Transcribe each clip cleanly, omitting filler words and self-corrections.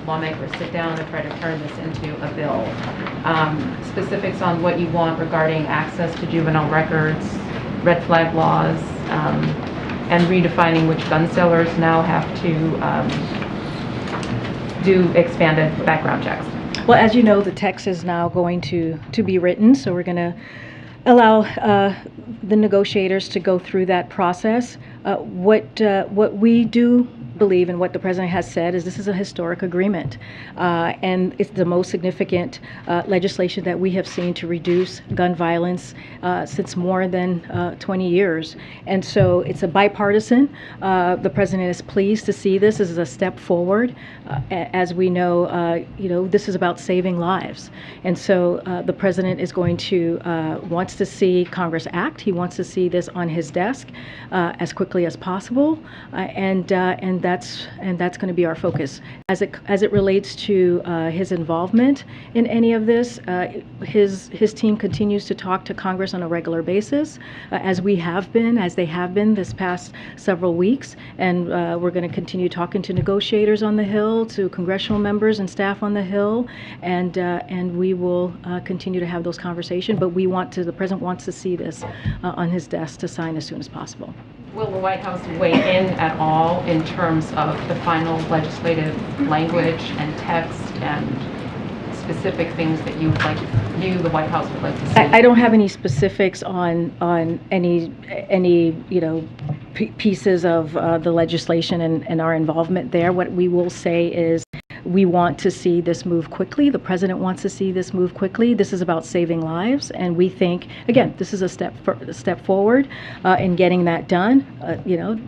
lawmakers sit down and try to turn this into a bill. Specifics on what you want regarding access to juvenile records, red flag laws, and redefining which gun sellers now have to do expanded background checks. Well, as you know, the text is now going to be written, so we're going to allow the negotiators to go through that process. What we do believe and what the president has said is this is a historic agreement, and it's the most significant legislation that we have seen to reduce gun violence since more than 20 years. And so it's a bipartisan. The president is pleased to see this as a step forward. As we know, this is about saving lives. And so the president is going to wants to see Congress act. He wants to see this on his desk as quickly as possible, and that's going to be our focus. As it relates to his involvement in any of this, his team continues to talk to Congress on a regular basis, as they have been this past several weeks, and we're going to continue talking to negotiators on the Hill, to congressional members and staff on the Hill, and we will continue to have those conversations. But the president wants to see this on his desk to sign as soon as possible. Will the White House weigh in at all in terms of the final legislative language and text and specific things that the White House would like to see? I don't have any specifics on any pieces of the legislation and our involvement there. What we will say is we want to see this move quickly. The president wants to see this move quickly. This is about saving lives, and we think, again, this is a step forward in getting that done.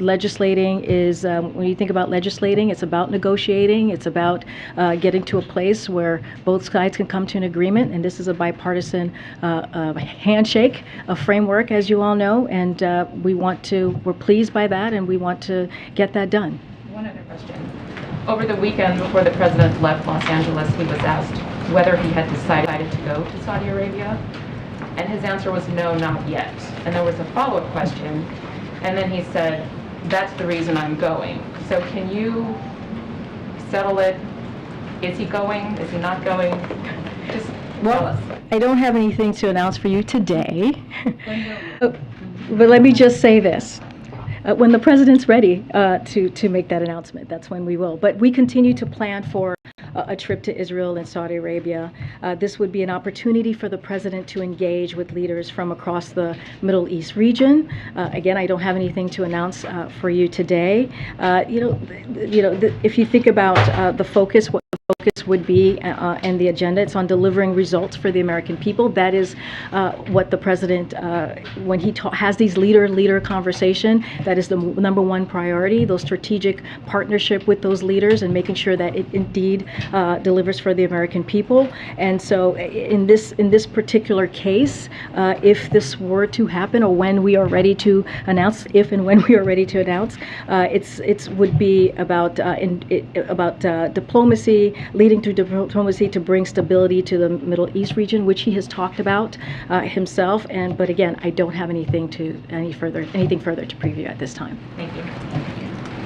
Legislating is, when you think about legislating, it's about negotiating. It's about getting to a place where both sides can come to an agreement, and this is a bipartisan handshake, a framework, as you all know, and we're pleased by that, and we want to get that done. One other question. Over the weekend, before the president left Los Angeles, he was asked whether he had decided to go to Saudi Arabia, and his answer was no, not yet. And there was a follow-up question, and then he said, that's the reason I'm going. So can you settle it? Is he going? Is he not going? Just tell us. I don't have anything to announce for you today, but let me just say this. When the president's ready to make that announcement, that's when we will. But we continue to plan for a trip to Israel and Saudi Arabia. This would be an opportunity for the president to engage with leaders from across the Middle East region. Again, I don't have anything to announce for you today. If you think about the focus, what the focus would be and the agenda, it's on delivering results for the American people. That is what the president, when he has these leader conversation, that is the number one priority, those strategic partnership with those leaders and making sure that it indeed delivers for the American people. And so in this particular case, if this were to happen, or when we are ready to announce, if and when we are ready to announce, it would be about diplomacy, leading through diplomacy to bring stability to the Middle East region, which he has talked about himself. But again, I don't have anything further to preview at this time. Thank you.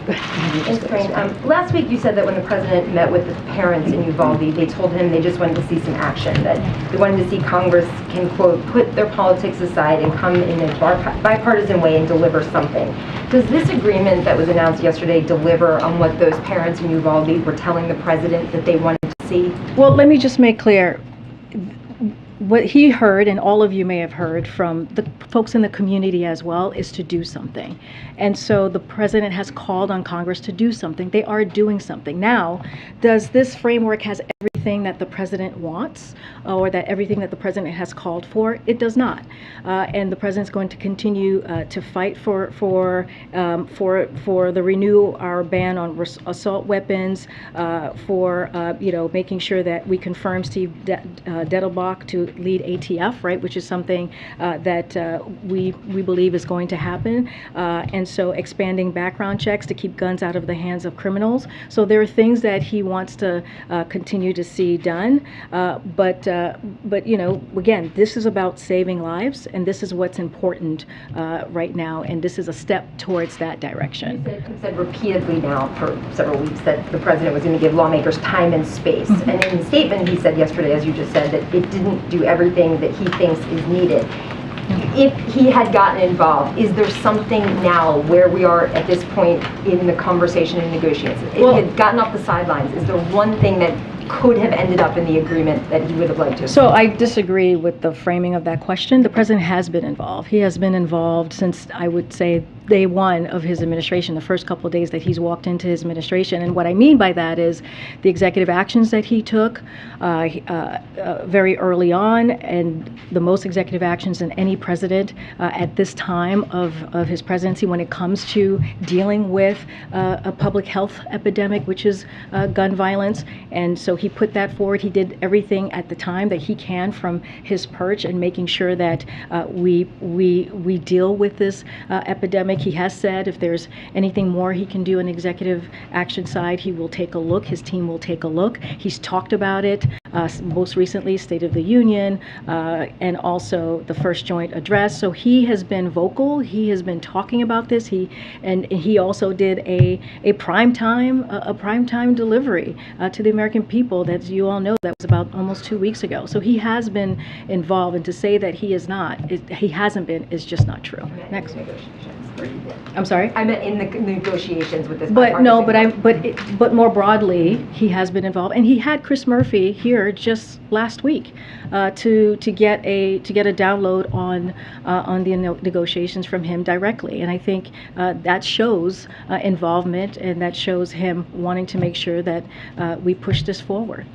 Thanks, Karine. Last week you said that when the president met with the parents in Uvalde, they told him they just wanted to see some action, that they wanted to see Congress can, quote, put their politics aside and come in a bipartisan way and deliver something. Does this agreement that was announced yesterday deliver on what those parents in Uvalde were telling the president that they wanted to see? Well, let me just make clear. What he heard, and all of you may have heard from the folks in the community as well, is to do something. And so the president has called on Congress to do something. They are doing something. Now, does this framework has everything that the president wants, or that everything that the president has called for? It does not. And the president's going to continue to fight for the renew our ban on assault weapons, for making sure that we confirm Steve Dettelbach to lead ATF, right, which is something that we believe is going to happen, and so expanding background checks to keep guns out of the hands of criminals. So there are things that he wants to continue to see done. But you know, again, this is about saving lives, and this is what's important right now, and this is a step towards that direction. You said repeatedly now for several weeks that the president was going to give lawmakers time and space. And in the statement he said yesterday, as you just said, that it didn't do everything that he thinks is needed. If he had gotten involved, is there something now where we are at this point in the conversation and negotiations? If he had gotten off the sidelines, is there one thing that could have ended up in the agreement that he would have liked to? So I disagree with the framing of that question. The president has been involved. He has been involved since, I would say, day one of his administration, the first couple of days that he's walked into his administration. And what I mean by that is the executive actions that he took very early on, and the most executive actions than any president at this time of his presidency when it comes to dealing with a public health epidemic, which is gun violence. And so he put that forward. He did everything at the time that he can from his perch and making sure that we deal with this epidemic. He has said if there's anything more he can do on the executive action side, he will take a look. His team will take a look. He's talked about it, most recently State of the Union, and also the first joint address. So he has been vocal. He has been talking about this. He also did a primetime delivery to the American people that, as you all know, that was about almost 2 weeks ago. So he has been involved, and to say that he is not, he hasn't been, is just not true. Next. I'm sorry? I meant in the negotiations with this. But no, but more broadly, he has been involved, and he had Chris Murphy here just last week to get a download on the negotiations from him directly, and I think that shows involvement, and that shows him wanting to make sure that we push this forward.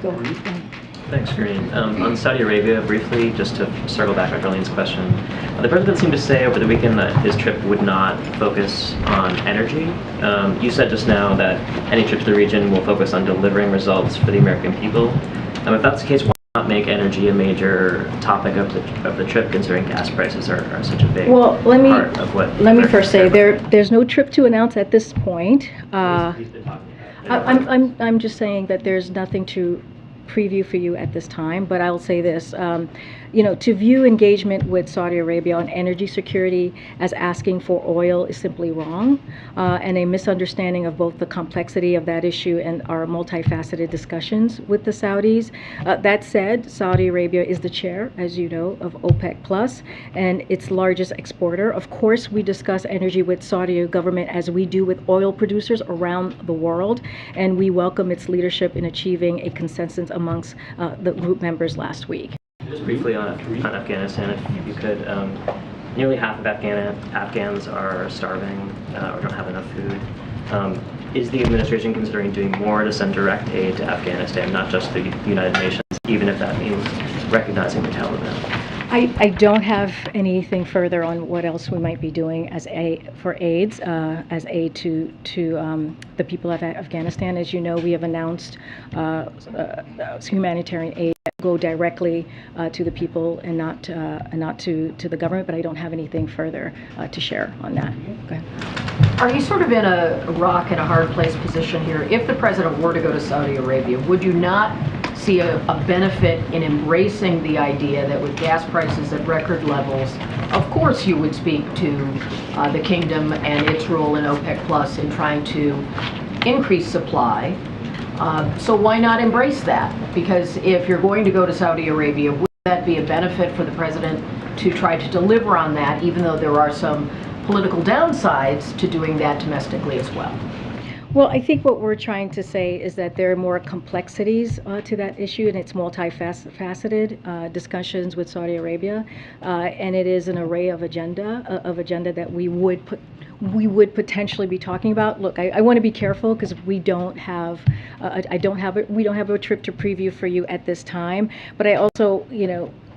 Go on. Thanks, Karine. On Saudi Arabia, briefly, just to circle back on Darlene's question, the president seemed to say over the weekend that his trip would not focus on energy. You said just now that any trip to the region will focus on delivering results for the American people. If that's the case, why not make energy a major topic of the trip, considering gas prices are such a big part of what? Let me first say there's no trip to announce at this point. He's been talking about it. I'm just saying that there's nothing to preview for you at this time, but I'll say this. To view engagement with Saudi Arabia on energy security as asking for oil is simply wrong, and a misunderstanding of both the complexity of that issue and our multifaceted discussions with the Saudis. That said, Saudi Arabia is the chair, as you know, of OPEC Plus and its largest exporter. Of course, we discuss energy with Saudi government as we do with oil producers around the world, and we welcome its leadership in achieving a consensus amongst the group members last week. Just briefly on Afghanistan, if you could, nearly half of Afghans are starving or don't have enough food. Is the administration considering doing more to send direct aid to Afghanistan, not just the United Nations, even if that means recognizing the Taliban? I don't have anything further on what else we might be doing as aid to the people of Afghanistan. As you know, we have announced humanitarian aid that go directly to the people and not to the government. But I don't have anything further to share on that. Go ahead. Are you sort of in a rock and a hard place position here? If the president were to go to Saudi Arabia, would you not see a benefit in embracing the idea that with gas prices at record levels, of course you would speak to the kingdom and its role in OPEC Plus in trying to increase supply? So why not embrace that? Because if you're going to go to Saudi Arabia, would that be a benefit for the president to try to deliver on that, even though there are some political downsides to doing that domestically as well? Well, I think what we're trying to say is that there are more complexities to that issue, and it's multifaceted discussions with Saudi Arabia, and it is an array of agenda that we would potentially be talking about. Look, I want to be careful because we don't have a trip to preview for you at this time. But I also,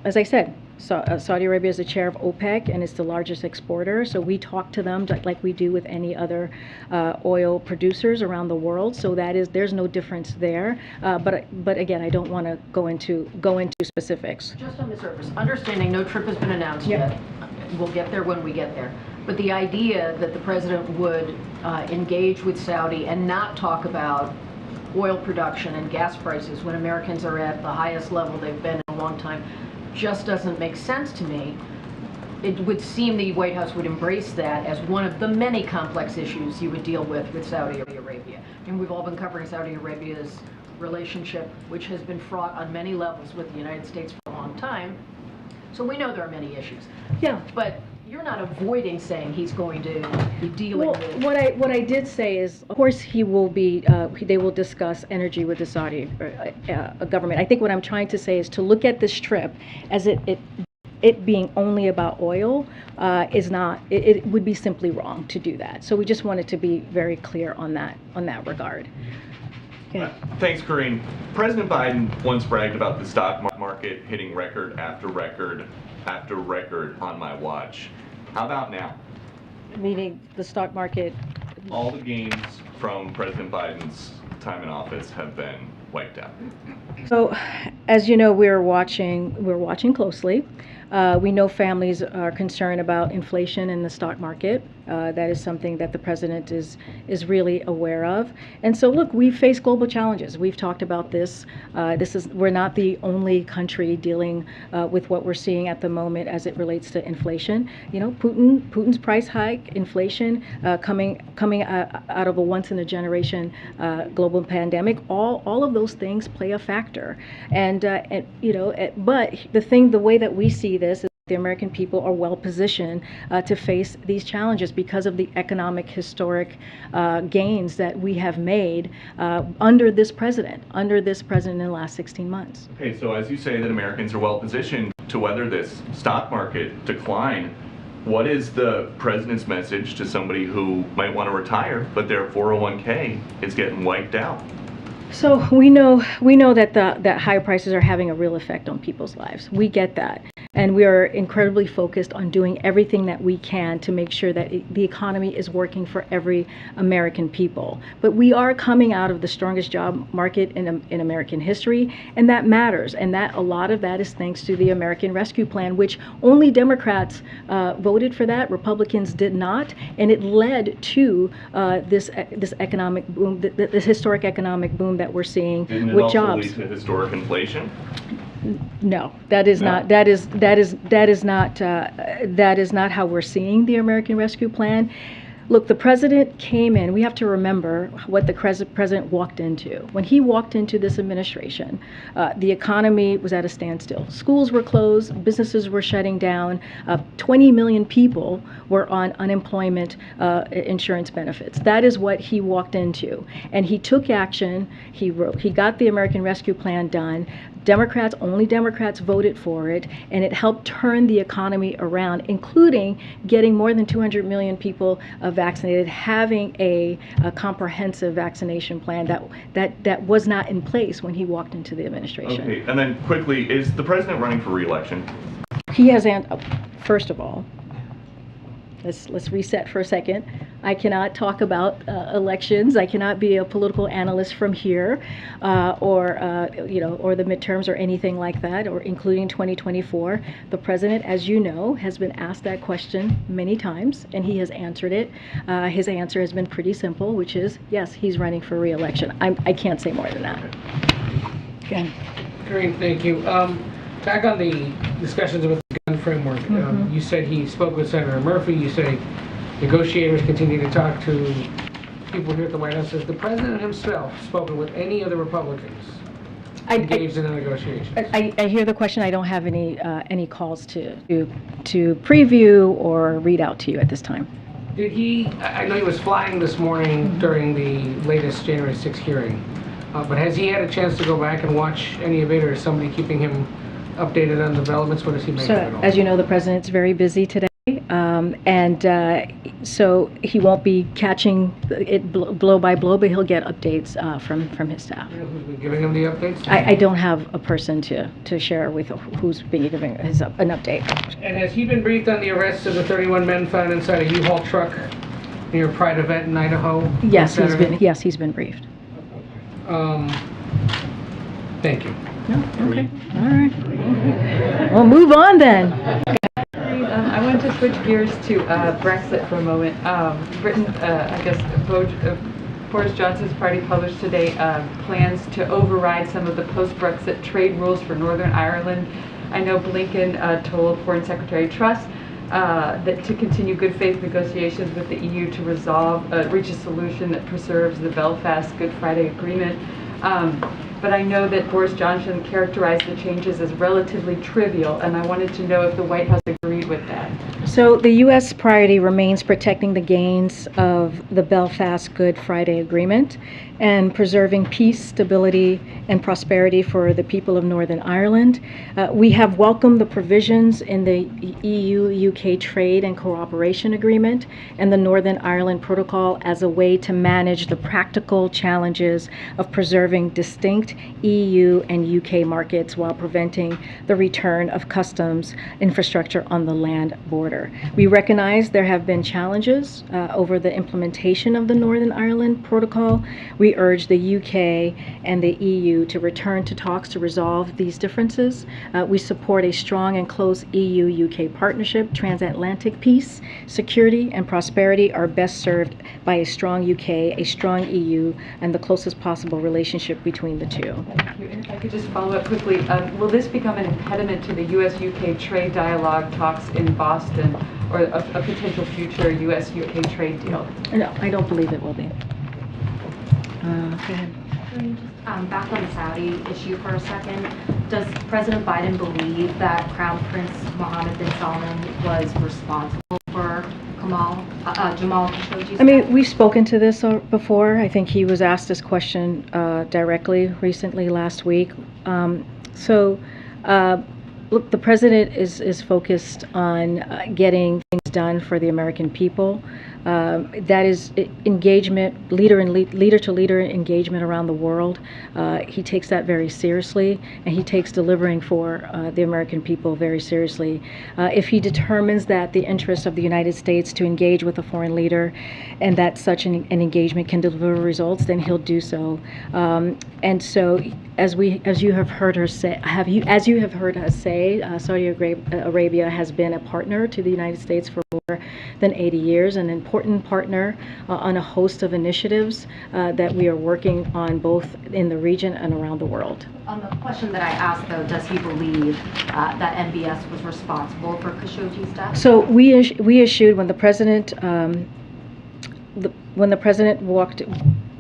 as I said, Saudi Arabia is the chair of OPEC and it's the largest exporter, so we talk to them like we do with any other oil producers around the world. So there's no difference there. But again, I don't want to go into specifics. Just on the surface, understanding no trip has been announced yet. We'll get there when we get there. But the idea that the president would engage with Saudi and not talk about oil production and gas prices when Americans are at the highest level they've been in a long time just doesn't make sense to me. It would seem the White House would embrace that as one of the many complex issues you would deal with Saudi Arabia. And we've all been covering Saudi Arabia's relationship, which has been fraught on many levels with the United States for a long time. So we know there are many issues. Yeah. But you're not avoiding saying he's going to be dealing Well, with... what I did say is, of course, he will be. They will discuss energy with the Saudi government. I think what I'm trying to say is to look at this trip as it being only about oil is not. It would be simply wrong to do that. So we just wanted to be very clear on that regard. Okay. Thanks, Karine. President Biden once bragged about the stock market hitting record after record after record on my watch. How about now? Meaning the stock market. All the gains from President Biden's time in office have been wiped out. So, as you know, we're watching closely. We know families are concerned about inflation in the stock market. That is something that the president is really aware of. And so, look, we face global challenges. We've talked about this. We're not the only country dealing with what we're seeing at the moment as it relates to inflation. You know, Putin's price hike, inflation, coming out of a once in a generation global pandemic. All of those things play a factor. And you know, but the way that we see this is the American people are well positioned to face these challenges because of the economic historic gains that we have made under this president in the last 16 months. Okay, so as you say that Americans are well positioned to weather this stock market decline, what is the president's message to somebody who might want to retire, but their 401k is getting wiped out? So we know that higher prices are having a real effect on people's lives. We get that. And we are incredibly focused on doing everything that we can to make sure that the economy is working for every American people. But we are coming out of the strongest job market in American history, and that matters. And that a lot of that is thanks to the American Rescue Plan, which only Democrats voted for that. Republicans did not, and it led to this economic boom, this historic economic boom that we're seeing Didn't it with also jobs. lead to historic inflation? No, that is No? not. That is not how we're seeing the American Rescue Plan. Look, the president came in. We have to remember what the president walked into. When he walked into this administration, the economy was at a standstill. Schools were closed, businesses were shutting down. 20 million people were on unemployment insurance benefits. That is what he walked into, and he took action. He got the American Rescue Plan done. Only Democrats voted for it, and it helped turn the economy around, including getting more than 200 million people vaccinated, having a comprehensive vaccination plan that was not in place when he walked into the administration. Okay, and then quickly, is the president running for re-election? He has, first of all, let's reset for a second. I cannot talk about elections. I cannot be a political analyst from here, or the midterms or anything like that, or including 2024. The president, as you know, has been asked that question many times, and he has answered it. His answer has been pretty simple, which is yes, he's running for re-election. I can't say more than that. Okay. Karine, thank you. Back on the discussions about the gun framework, you said he spoke with Senator Murphy. You say negotiators continue to talk to people here at the White House. Has the president himself spoken with any other Republicans engaged in the negotiations? I hear the question. I don't have any calls to preview or read out to you at this time. Did he? I know he was flying this morning during the latest January 6th hearing, but has he had a chance to go back and watch any of it, or is somebody keeping him updated on developments? What does he make of it all? As you know, the president's very busy today, so he won't be catching it blow by blow, but he'll get updates from his staff. You know who's been giving him the updates? I don't have a person to share with who's being giving an update. And has he been briefed on the arrests of the 31 men found inside a U-Haul truck near a Pride event in Idaho? Yes, he's been briefed. Thank you. No? Okay. All right. Well, move on then. I wanted to switch gears to Brexit for a moment. Britain, Boris Johnson's party published today plans to override some of the post-Brexit trade rules for Northern Ireland. I know Blinken told Foreign Secretary Truss that to continue good faith negotiations with the EU to reach a solution that preserves the Belfast Good Friday Agreement. But I know that Boris Johnson characterized the changes as relatively trivial, and I wanted to know if the White House agreed with that. So the U.S. priority remains protecting the gains of the Belfast Good Friday Agreement and preserving peace, stability, and prosperity for the people of Northern Ireland. We have welcomed the provisions in the EU-UK Trade and Cooperation Agreement and the Northern Ireland Protocol as a way to manage the practical challenges of preserving distinct EU and UK markets while preventing the return of customs infrastructure on the land border. We recognize there have been challenges over the implementation of the Northern Ireland Protocol. We urge the UK and the EU to return to talks to resolve these differences. We support a strong and close EU-UK partnership. Transatlantic peace, security, and prosperity are best served by a strong UK, a strong EU, and the closest possible relationship between the two. Thank you. And if I could just follow up quickly, will this become an impediment to the U.S.-UK trade dialogue talks in Boston, or a potential future U.S.-UK trade deal? No, I don't believe it will be. Go ahead. Just back on the Saudi issue for a second. Does President Biden believe that Crown Prince Mohammed bin Salman was responsible for Jamal Khashoggi's I mean, we've spoken to this before. I think he was asked this question directly recently last week. Look, the president is focused on getting things done for the American people. That is engagement, leader-to-leader engagement around the world. He takes that very seriously, and he takes delivering for the American people very seriously. If he determines that the interest of the United States to engage with a foreign leader and that such an engagement can deliver results, then he'll do so. And so, as you have heard us say, Saudi Arabia has been a partner to the United States for more than 80 years, an important partner on a host of initiatives that we are working on both in the region and around the world. On the question that I asked, though, does he believe that NBS was responsible for Khashoggi's death? So we issued when the president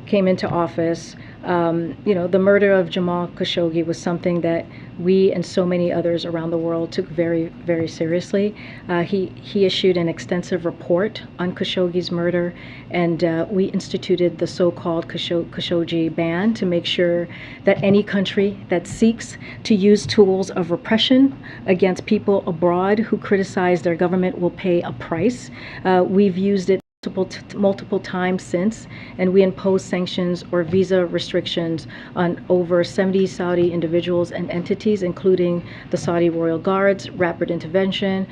came into office. The murder of Jamal Khashoggi was something that we and so many others around the world took very, very seriously. He issued an extensive report on Khashoggi's murder, and we instituted the so-called Khashoggi ban to make sure that any country that seeks to use tools of repression against people abroad who criticize their government will pay a price. We've used it multiple times since, and we imposed sanctions or visa restrictions on over 70 Saudi individuals and entities, including the Saudi Royal Guards, Rapid Intervention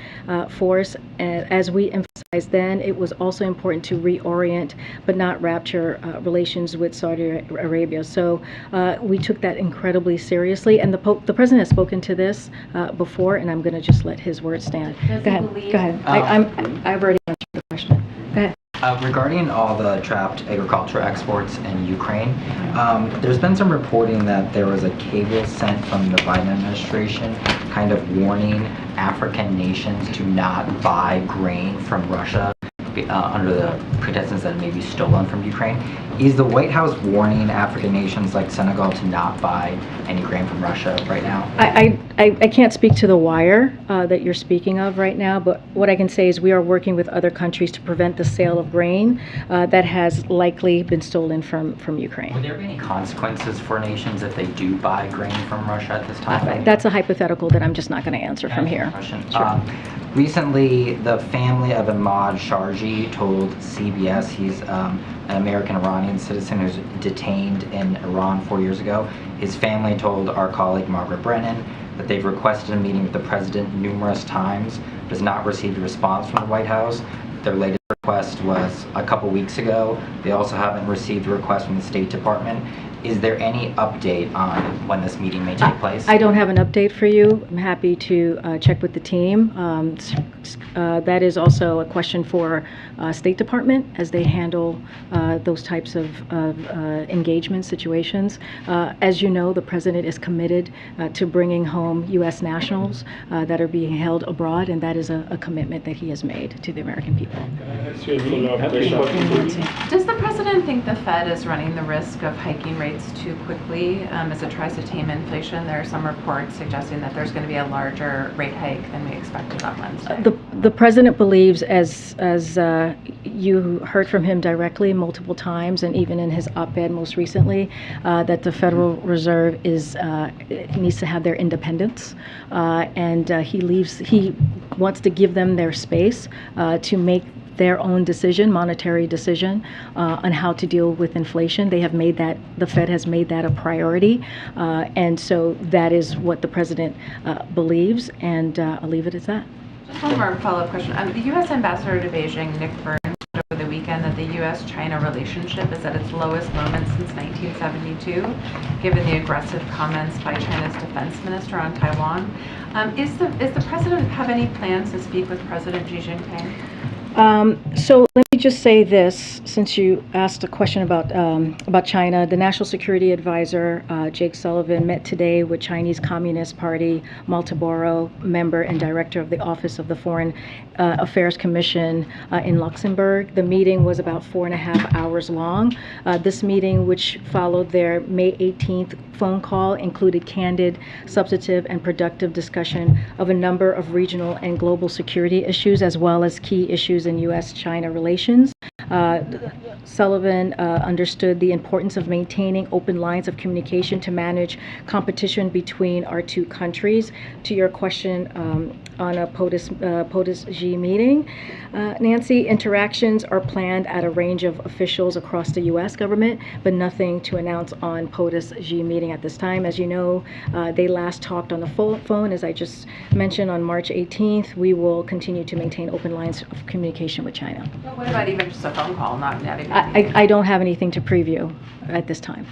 Force. And as we emphasized then, it was also important to reorient but not rupture relations with Saudi Arabia. So we took that incredibly seriously, and the president has spoken to this before, and I'm going to just let his word stand. Go ahead. I've already answered the question. Go ahead. Regarding all the trapped agriculture exports in Ukraine, there's been some reporting that there was a cable sent from the Biden administration kind of warning African nations to not buy grain from Russia under the pretenses that it may be stolen from Ukraine. Is the White House warning African nations like Senegal to not buy any grain from Russia right now? I can't speak to the wire that you're speaking of right now, but what I can say is we are working with other countries to prevent the sale of grain that has likely been stolen from Ukraine. Would there be any consequences for nations if they do buy grain from Russia at this time? That's a hypothetical that I'm just not going to answer from here. Sure. Recently, the family of Ahmad Sharji told CBS he's an American-Iranian citizen who's detained in Iran 4 years ago. His family told our colleague Margaret Brennan that they've requested a meeting with the president numerous times, but has not received a response from the White House. Their latest request was a couple weeks ago. They also haven't received a request from the State Department. Is there any update on when this meeting may take place? I don't have an update for you. I'm happy to check with the team. That is also a question for State Department as they handle those types of engagement situations. As you know, the President is committed to bringing home U.S. nationals that are being held abroad, and that is a commitment that he has made to the American people. Does the President think the Fed is running the risk of hiking rates too quickly as it tries to tame inflation? There are some reports suggesting that there's going to be a larger rate hike than we expected on Wednesday. The President believes, as you heard from him directly multiple times, and even in his op-ed most recently, that the Federal Reserve needs to have their independence, and he wants to give them their space to make their own monetary decision on how to deal with inflation. The Fed has made that a priority, and so that is what the President believes, and I'll leave it at that. Just one more follow-up question. The U.S. Ambassador to Beijing, Nick Burns, said over the weekend that the U.S. China relationship is at its lowest moment since 1972, given the aggressive comments by China's defense minister on Taiwan. Is the President have any plans to speak with President Xi Jinping? So let me just say this, since you asked a question about China. The National Security Advisor, Jake Sullivan, met today with Chinese Communist Party Marlboro member and director of the Office of the Foreign Affairs Commission in Luxembourg. The meeting was about 4.5 hours long. This meeting, which followed their May 18th phone call, included candid, substantive, and productive discussion of a number of regional and global security issues, as well as key issues in U.S. China relations. Sullivan understood the importance of maintaining open lines of communication to manage competition between our two countries. To your question on a POTUS-Xi meeting, Nancy, interactions are planned at a range of officials across the U.S. government, but nothing to announce on POTUS-Xi meeting at this time. As you know, they last talked on the phone, as I just mentioned, on March 18th. We will continue to maintain open lines of communication with China. Well, what about even just a phone call, not even I don't have anything to preview at this time.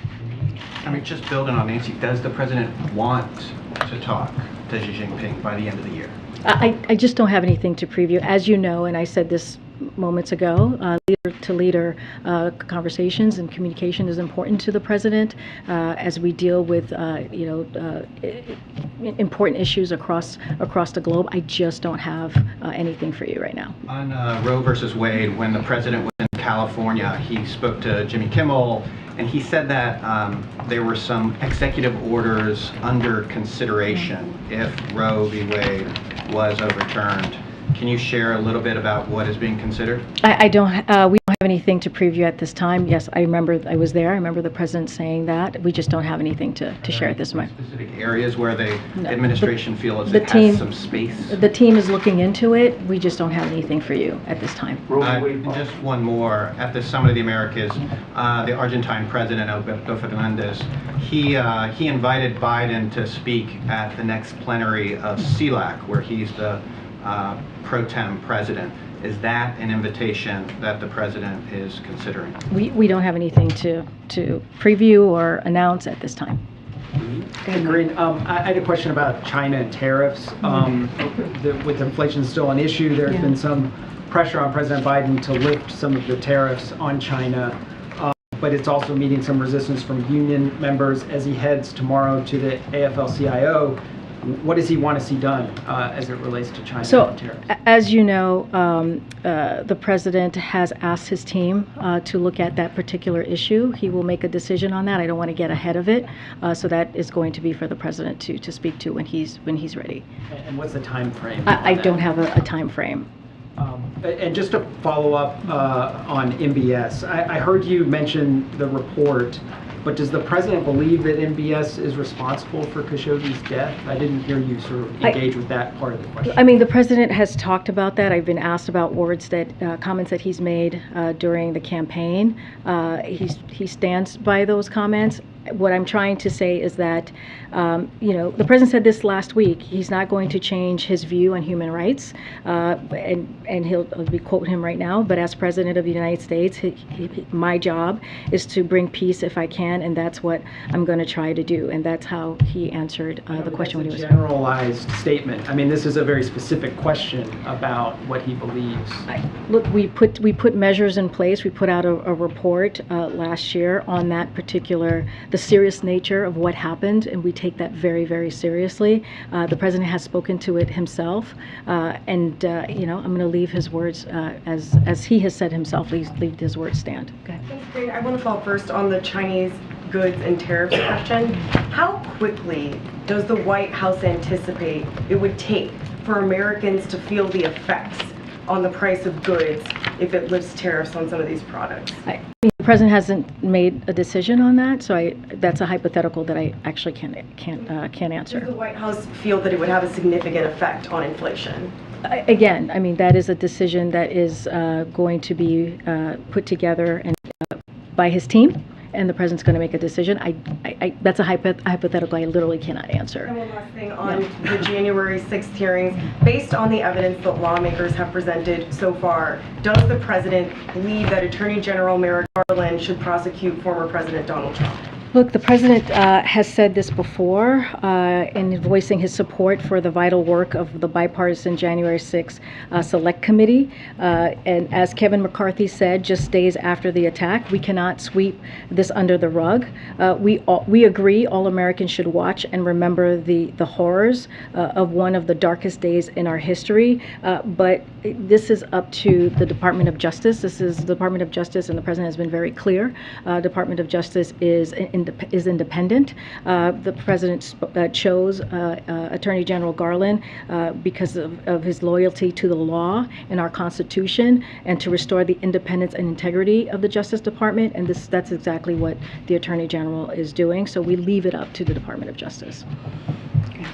I mean, just building on Nancy, does the President want to talk to Xi Jinping by the end of the year? I just don't have anything to preview. As you know, and I said this moments ago, leader-to-leader conversations and communication is important to the President as we deal with important issues across the globe. I just don't have anything for you right now. On Roe versus Wade, when the President was in California, he spoke to Jimmy Kimmel, and he said that there were some executive orders under consideration if Roe v. Wade was overturned. Can you share a little bit about what is being considered? We don't have anything to preview at this time. Yes, I remember I was there. I remember the President saying that. We just don't have anything to share at this moment. Specific areas where the administration feels the it team, has some space? The team is looking into it. We just don't have anything for you at this time. Just one more. At the Summit of the Americas, the Argentine President, Alberto Fernandez, he invited Biden to speak at the next plenary of CELAC, where he's the pro tem president. Is that an invitation that the President is considering? We don't have anything to preview or announce at this time. Hey, Karine, I had a question about China and tariffs. With inflation still an issue, there's been some pressure on President Biden to lift some of the tariffs on China, but it's also meeting some resistance from union members as he heads tomorrow to the AFL-CIO. What does he want to see done as it relates to China and tariffs? As you know, the President has asked his team to look at that particular issue. He will make a decision on that. I don't want to get ahead of it. So that is going to be for the President to speak to when he's ready. And what's the time frame? I don't have a time frame. And just to follow up on MBS, I heard you mention the report, but does the President believe that MBS is responsible for Khashoggi's death? I didn't hear you sort of engage with that part of the question. I mean, the President has talked about that. I've been asked about comments that he's made during the campaign. He stands by those comments. what I'm trying to say is that, the president said this last week. He's not going to change his view on human rights, and he'll be quoting him right now. But as president of the United States, my job is to bring peace if I can, and that's what I'm going to try to do. And that's how he answered the question when he was. Generalized statement. I mean, this is a very specific question about what he believes. Look, we put measures in place. We put out a report last year on that particular, the serious nature of what happened, and we take that very, very seriously. The president has spoken to it himself, and I'm going to leave his words as he has said himself. Leave his words stand. Okay. I want to follow first on the Chinese goods and tariffs question. How quickly does the White House anticipate it would take for Americans to feel the effects on the price of goods if it lifts tariffs on some of these products? The president hasn't made a decision on that, so that's a hypothetical that I actually can't answer. Does the White House feel that it would have a significant effect on inflation? Again, I mean, that is a decision that is going to be put together and by his team, and the president's going to make a decision. That's a hypothetical I literally cannot answer. And one last thing on the January 6th hearings. Based on the evidence that lawmakers have presented so far, does the president believe that Attorney General Merrick Garland should prosecute former President Donald Trump? Look, the president has said this before in voicing his support for the vital work of the bipartisan January 6th Select Committee. And as Kevin McCarthy said just days after the attack, we cannot sweep this under the rug. We agree all Americans should watch and remember the horrors of one of the darkest days in our history. But this is up to the Department of Justice. This is the Department of Justice, and the president has been very clear. Department of Justice is independent. The president chose Attorney General Garland because of his loyalty to the law and our Constitution, and to restore the independence and integrity of the Justice Department. And that's exactly what the Attorney General is doing. So we leave it up to the Department of Justice. Okay.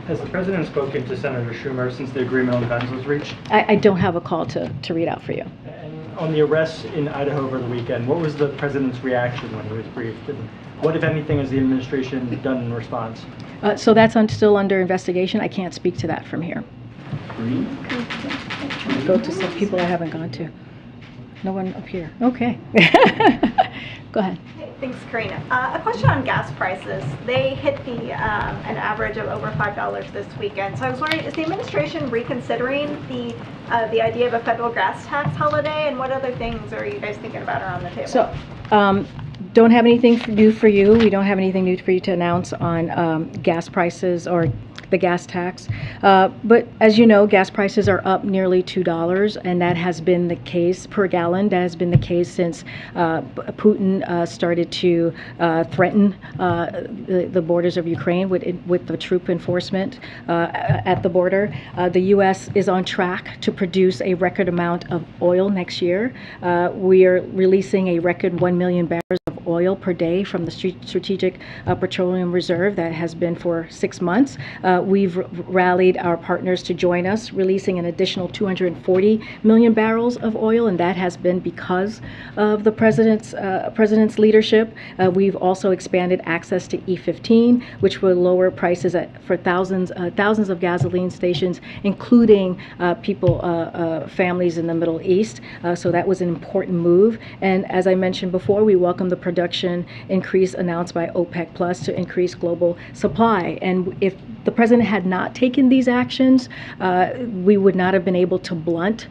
Has the president spoken to Senator Schumer since the agreement on guns was reached? I don't have a call to read out for you. And on the arrests in Idaho over the weekend, what was the president's reaction when he was briefed? And what, if anything, has the administration done in response? So that's still under investigation. I can't speak to that from here. Go to some people I haven't gone to. No one up here. Okay. Go ahead. Thanks, Karine. A question on gas prices. They hit an average of over $5 this weekend. So I was wondering, is the administration reconsidering the idea of a federal gas tax holiday, and what other things are you guys thinking about around the table? So, don't have anything new for you. We don't have anything new for you to announce on gas prices or the gas tax. But as you know, gas prices are up nearly $2, and that has been the case per gallon. That has been the case since Putin started to threaten the borders of Ukraine with the troop enforcement at the border. The U.S. is on track to produce a record amount of oil next year. We are releasing a record 1 million barrels of oil per day from the Strategic Petroleum Reserve that has been for 6 months. We've rallied our partners to join us, releasing an additional 240 million barrels of oil, and that has been because of the president's leadership. We've also expanded access to E15, which will lower prices for thousands of gasoline stations, including families in the Middle East. So that was an important move. And as I mentioned before, we welcome the production increase announced by OPEC Plus to increase global supply. And if the president had not taken these actions, we would not have been able to blunt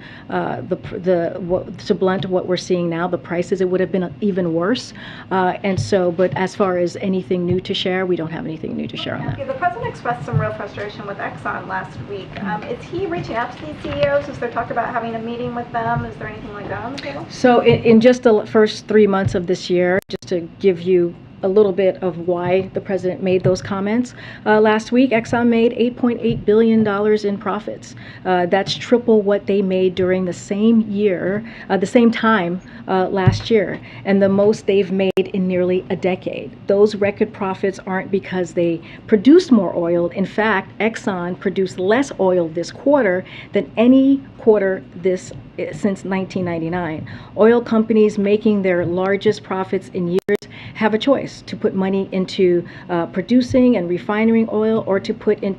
what we're seeing now, the prices. It would have been even worse. But as far as anything new to share, we don't have anything new to share on that. The president expressed some real frustration with Exxon last week. Is he reaching out to these CEOs? Is there talk about having a meeting with them? Is there anything like that on the table? So in just the first 3 months of this year, just to give you a little bit of why the president made those comments. Last week, Exxon made $8.8 billion in profits. That's triple what they made during the same time last year, and the most they've made in nearly a decade. Those record profits aren't because they produced more oil. In fact, Exxon produced less oil this quarter than any quarter since 1999. Oil companies making their largest profits in years have a choice to put money into producing and refining oil, or to put it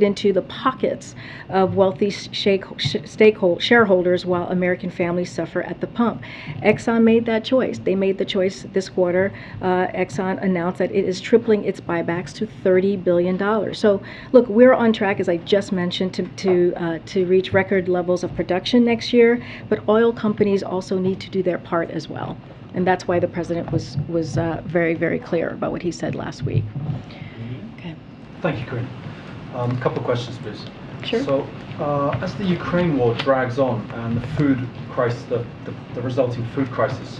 into the pockets of wealthy shareholders while American families suffer at the pump. Exxon made that choice. They made the choice this quarter. Exxon announced that it is tripling its buybacks to $30 billion. So look, we're on track, as I just mentioned, to reach record levels of production next year, but oil companies also need to do their part as well. And that's why the president was very, very clear about what he said last week. Okay. Thank you, Karine. A couple of questions, please. Sure. So, as the Ukraine war drags on and the food crisis, the resulting food crisis is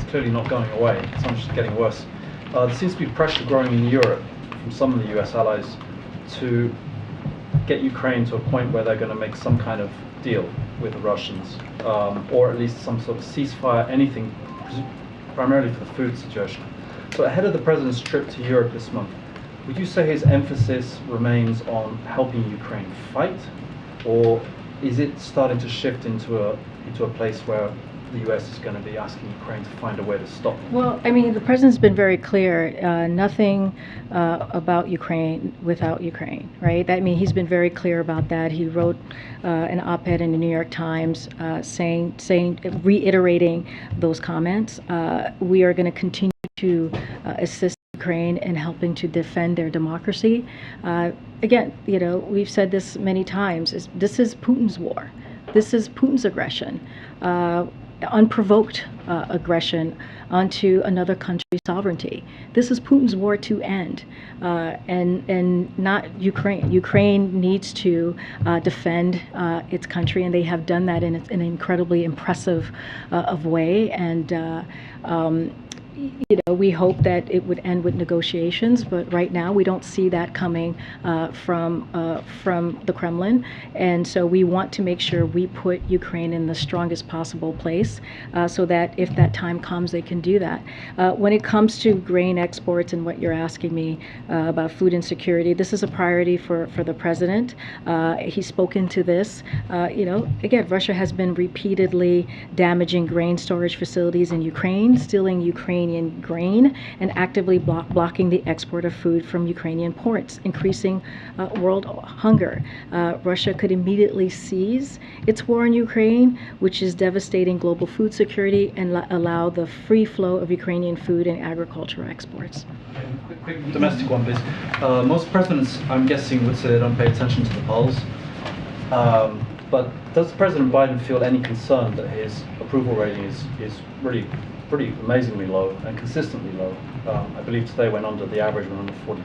clearly not going away, it's actually getting worse, there seems to be pressure growing in Europe from some of the US allies to get Ukraine to a point where they're going to make some kind of deal with the Russians, or at least some sort of ceasefire, anything, primarily for the food situation. So ahead of the president's trip to Europe this month, would you say his emphasis remains on helping Ukraine fight, or is it starting to shift into a place where the U.S. is going to be asking Ukraine to find a way to stop them? Well, I mean, the president's been very clear, nothing about Ukraine without Ukraine, right? I mean, he's been very clear about that. He wrote an op-ed in the New York Times reiterating those comments. We are going to continue to assist Ukraine in helping to defend their democracy. Again, we've said this many times, this is Putin's war. This is Putin's aggression, unprovoked aggression onto another country's sovereignty. This is Putin's war to end, and not Ukraine. Ukraine needs to defend its country, and they have done that in an incredibly impressive of way. And we hope that it would end with negotiations, but right now we don't see that coming from the Kremlin, and so we want to make sure we put Ukraine in the strongest possible place so that if that time comes, they can do that. When it comes to grain exports and what you're asking me about food insecurity, this is a priority for the president. He's spoken to this. Again, Russia has been repeatedly damaging grain storage facilities in Ukraine, stealing Ukrainian grain, and actively blocking the export of food from Ukrainian ports, increasing world hunger. Russia could immediately seize its war in Ukraine, which is devastating global food security, and allow the free flow of Ukrainian food and agricultural exports. Quick domestic one, please. Most presidents, I'm guessing, would say they don't pay attention to the polls. But does President Biden feel any concern that his approval rating is really pretty amazingly low and consistently low? I believe today went under the average, went under 40% for the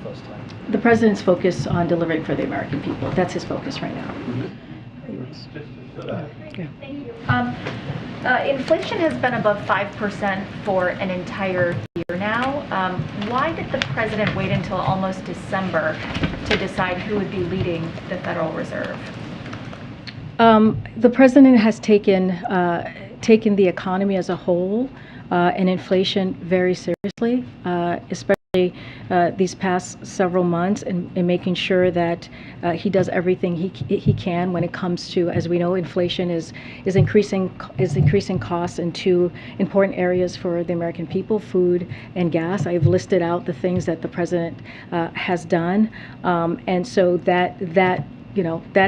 first time. The president's focus on delivering for the American people. That's his focus right now. Inflation has been above 5% for an entire year now. Why did the president wait until almost December to decide who would be leading the Federal Reserve? The president has taken the economy as a whole and inflation very seriously, especially these past several months, and making sure that he does everything he can when it comes to, as we know, inflation is increasing costs in two important areas for the American people: food and gas. I've listed out the things that the president has done, and so that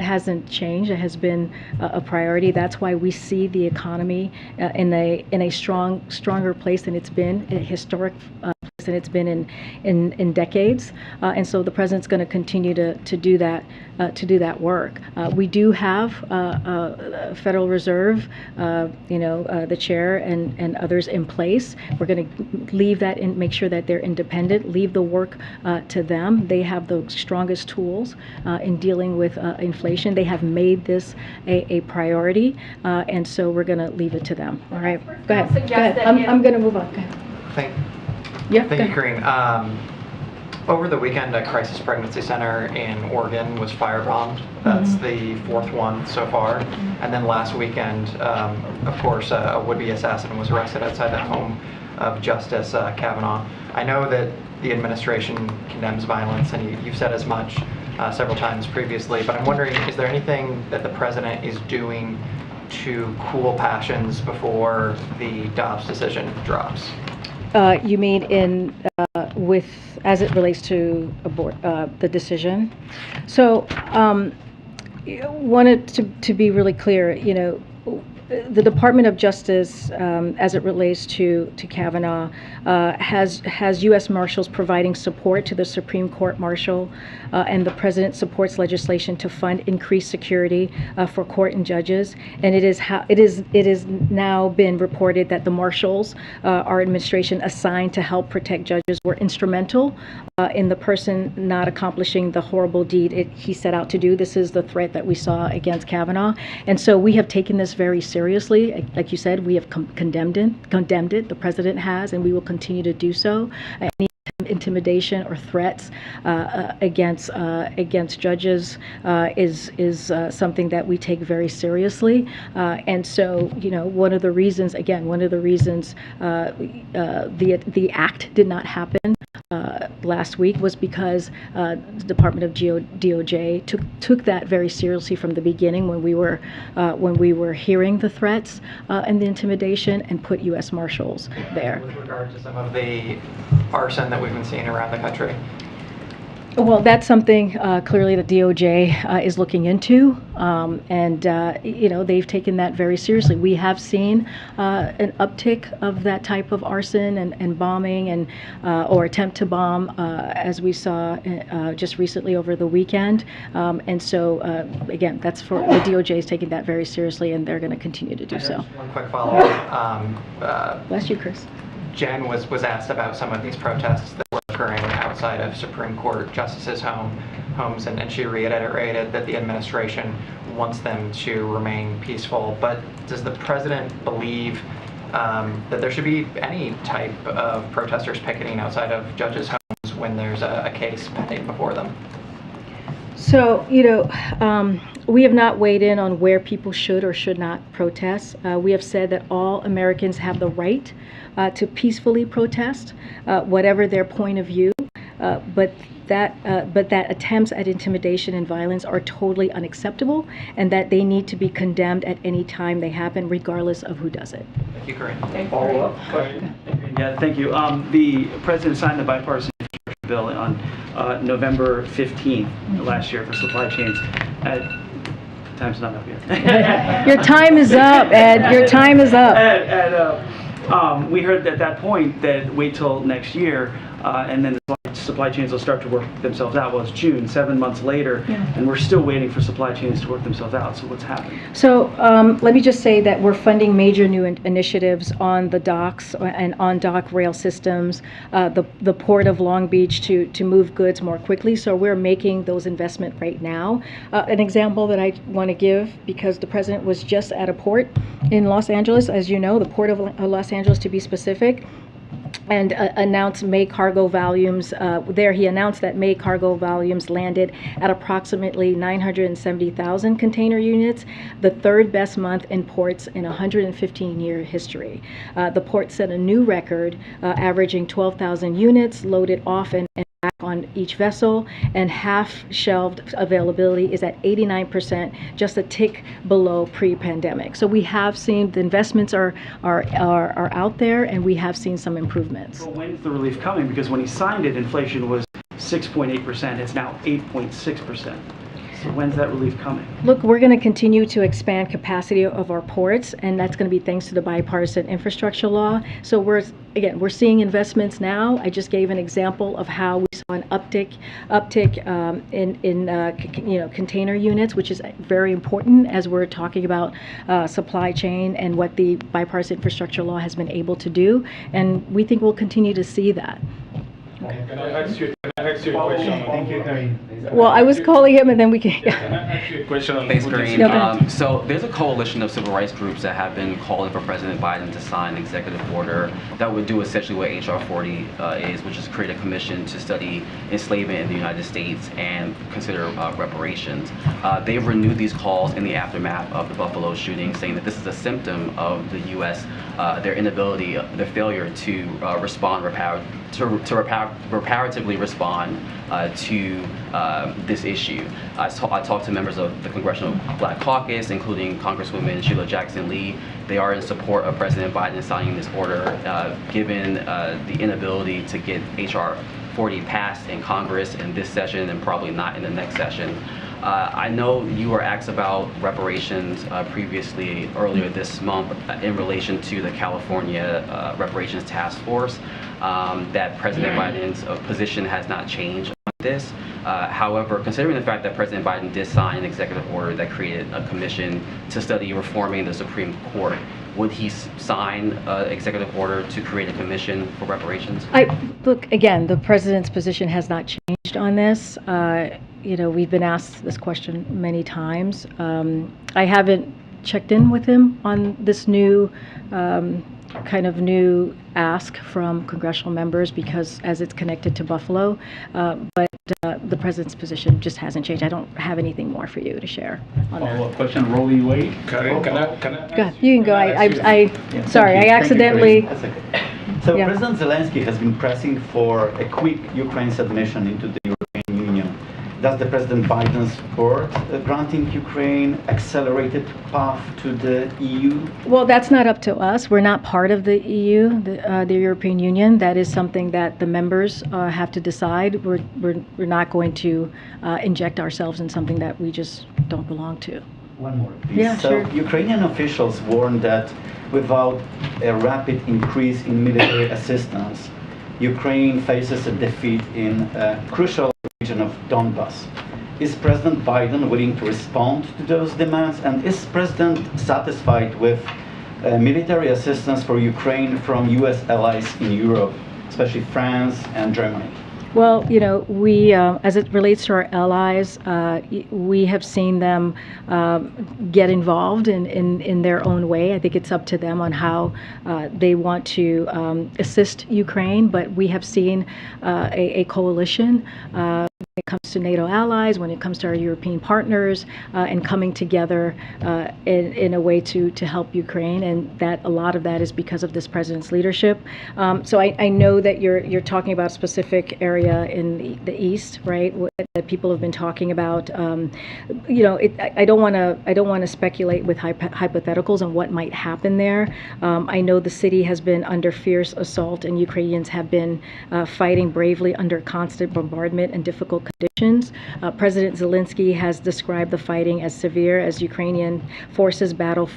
hasn't changed. It has been a priority. That's why we see the economy in a stronger place than it's been, a historic place than it's been in decades. And so the president's going to continue to do that work. We do have a Federal Reserve, the chair and others in place. We're going to leave that and make sure that they're independent. Leave the work to them. They have the strongest tools in dealing with inflation. They have made this a priority, and so we're going to leave it to them. All right, go ahead. I'm going to move on. Go ahead. Thank Yeah, you, Karine. Over the weekend, a crisis pregnancy center in Oregon was firebombed. That's the fourth one so far. And then last weekend, of course, a would-be assassin was arrested outside the home of Justice Kavanaugh. I know that the administration condemns violence, and you've said as much several times previously, but I'm wondering, is there anything that the president is doing to cool passions before the Dobbs decision drops? You mean in with as it relates to the decision? So wanted to be really clear. The Department of Justice, as it relates to Kavanaugh, has U.S. Marshals providing support to the Supreme Court Marshal, and the President supports legislation to fund increased security for court and judges. And it is now been reported that the Marshals, our administration assigned to help protect judges, were instrumental in the person not accomplishing the horrible deed he set out to do. This is the threat that we saw against Kavanaugh, and so we have taken this very seriously. Like you said, we have condemned it. The president has, and we will continue to do so. Any intimidation or threats against judges is something that we take very seriously. And so, one of the reasons the act did not happen last week was because the Department of DOJ took that very seriously from the beginning when we were hearing the threats and the intimidation, and put U.S. Marshals there. With regard to some of the arson that we've been seeing around the country? Well, that's something clearly the DOJ is looking into, and they've taken that very seriously. We have seen an uptick of that type of arson and bombing and or attempt to bomb, as we saw just recently over the weekend. And so, again, that's for the DOJ is taking that very seriously, and they're going to continue to do so. One quick follow-up. Bless you, Chris. Jen was asked about some of these protests that were occurring outside of Supreme Court justices' homes, and she reiterated that the administration wants them to remain peaceful. But does the president believe that there should be any type of protesters picketing outside of judges' homes when there's a case pending before them? So, we have not weighed in on where people should or should not protest. We have said that all Americans have the right to peacefully protest, whatever their point of view, but that attempts at intimidation and violence are totally unacceptable, and that they need to be condemned at any time they happen, regardless of who does it. Thank you, Karine. Follow-up question? Yeah, thank you. The president signed the bipartisan infrastructure bill on November 15th last year for supply chains. Time's not up yet. Your time is up, Ed. Your time is up. We heard at that point that wait till next year, and then the supply chains will start to work themselves out. Well, it's June, 7 months later, and we're still waiting for supply chains to work themselves out. So what's happening? So let me just say that we're funding major new initiatives on the docks and on dock rail systems, the Port of Long Beach to move goods more quickly. So we're making those investments right now. An example that I want to give, because the president was just at a port in Los Angeles, as you know, the Port of Los Angeles to be specific, and announced May cargo volumes. There he announced that May cargo volumes landed at approximately 970,000 container units, the third best month in ports in 115-year history. The port set a new record, averaging 12,000 units loaded off and back on each vessel, and half-shelved availability is at 89%, just a tick below pre-pandemic. So we have seen the investments are out there, and we have seen some improvements. Well, when's the relief coming? Because when he signed it, inflation was 6.8%. It's now 8.6%. So when's that relief coming? Look, we're going to continue to expand capacity of our ports, and that's going to be thanks to the bipartisan infrastructure law. So we're seeing investments now. I just gave an example of how we saw an uptick in container units, which is very important as we're talking about supply chain and what the bipartisan infrastructure law has been able to do, and we think we'll continue to see that. Can I ask you a question? Thank you, Karine. Well, I was calling him, and then we can. Can I ask you a question? Thanks, Karine. Yeah, so there's a coalition of civil rights groups that have been calling for President Biden to sign an executive order that would do essentially what H.R. 40 is, which is create a commission to study enslavement in the United States and consider reparations. They've renewed these calls in the aftermath of the Buffalo shooting, saying that this is a symptom of the U.S. Their inability, their failure to respond reparatively respond to this issue. I talked to members of the Congressional Black Caucus, including Congresswoman Sheila Jackson-Lee. They are in support of President Biden signing this order, given the inability to get H.R. 40 passed in Congress in this session and probably not in the next session. I know you were asked about reparations previously earlier this month in relation to the California Reparations Task Force, that President Biden's position has not changed on this. However, considering the fact that President Biden did sign an executive order that created a commission to study reforming the Supreme Court, would he sign an executive order to create a commission for reparations? Look, again, the president's position has not changed on this. You know, we've been asked this question many times. I haven't checked in with him on this new kind of new ask from congressional members because as it's connected to Buffalo, but the president's position just hasn't changed. I don't have anything more for you to share on that. Follow-up question, Roe v. Wade. Karine, can I Go ahead, you can go. Sorry, I accidentally. That's okay. So Yeah. President Zelensky has been pressing for a quick Ukraine submission into the European Union. Does the President Biden support granting Ukraine accelerated path to the EU? Well, that's not up to us. We're not part of the EU, the European Union. That is something that the members have to decide. We're not going to inject ourselves in something that we just don't belong to. One more, please. Yeah, so sure. Ukrainian officials warned that without a rapid increase in military assistance, Ukraine faces a defeat in a crucial region of Donbas. Is President Biden willing to respond to those demands? And is President satisfied with military assistance for Ukraine from U.S. allies in Europe, especially France and Germany? Well, you know, we, as it relates to our allies, we have seen them get involved in their own way. I think it's up to them on how they want to assist Ukraine, but we have seen a coalition when it comes to NATO allies, when it comes to our European partners, and coming together in a way to help Ukraine, and that a lot of that is because of this president's leadership. So I know that you're talking about a specific area in the east, right? That people have been talking about. You know, I don't want to speculate with hypotheticals on what might happen there. I know the city has been under fierce assault, and Ukrainians have been fighting bravely under constant bombardment and difficult conditions. President Zelensky has described the fighting as severe as Ukrainian forces battle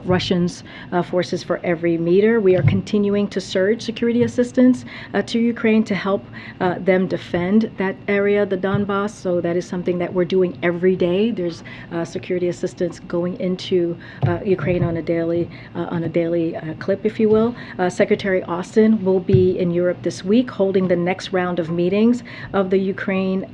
Russians' forces for every meter. We are continuing to surge security assistance to Ukraine to help them defend that area, the Donbas. So that is something that we're doing every day. There's security assistance going into Ukraine on a daily clip, if you will. Secretary Austin will be in Europe this week, holding the next round of meetings of the Ukraine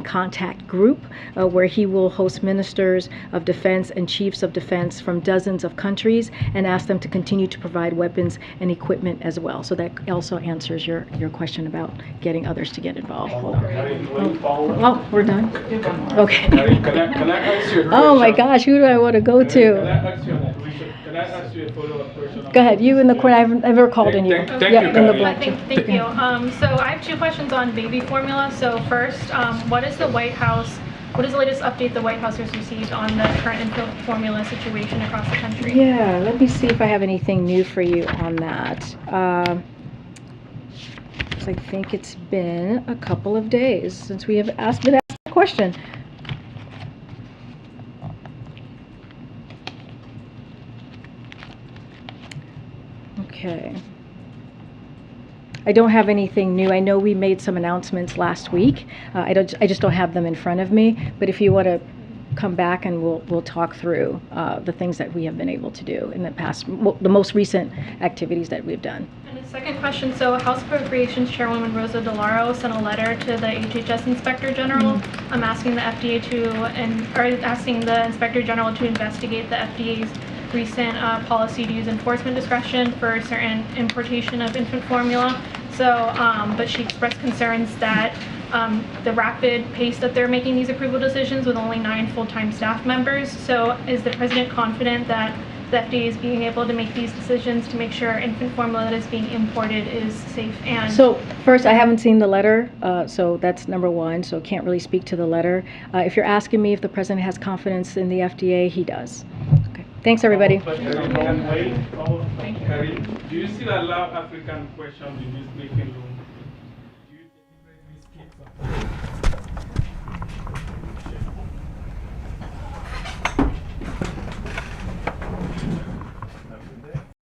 Contact Group, where he will host ministers of defense and chiefs of defense from dozens of countries and ask them to continue to provide weapons and equipment as well. So that also answers your question about getting others to get involved. Hold on. Oh, we're done? Okay. Can I ask you a question? Oh my gosh, who do I want to go to? Can I ask you a follow-up question? Go ahead, you in the corner. I've never called on you. Thank Yeah, you, in the Karine. black. Thank you. So I have two questions on baby formula. So first, what is the latest update the White House has received on the current infant formula situation across the country? Yeah, let me see if I have anything new for you on that. I think it's been a couple of days since we have been asked the question. Okay. I don't have anything new. I know we made some announcements last week. I just don't have them in front of me. But if you want to come back and we'll talk through the things that we have been able to do in the past, the most recent activities that we've done. And the second question, so House Appropriations Chairwoman Rosa DeLauro sent a letter to the HHS Inspector General asking the FDA asking the Inspector General to investigate the FDA's recent policy to use enforcement discretion for certain importation of infant formula. So, but she expressed concerns that the rapid pace that they're making these approval decisions with only 9 full-time staff members. So is the President confident that the FDA is being able to make these decisions to make sure infant formula that is being imported is safe and... So first, I haven't seen the letter, so that's number one, so can't really speak to the letter. If you're asking me if the president has confidence in the FDA, he does. Okay. Thanks, everybody. Karine, do you still allow African questions in this briefing room? Do you deliberately skip some?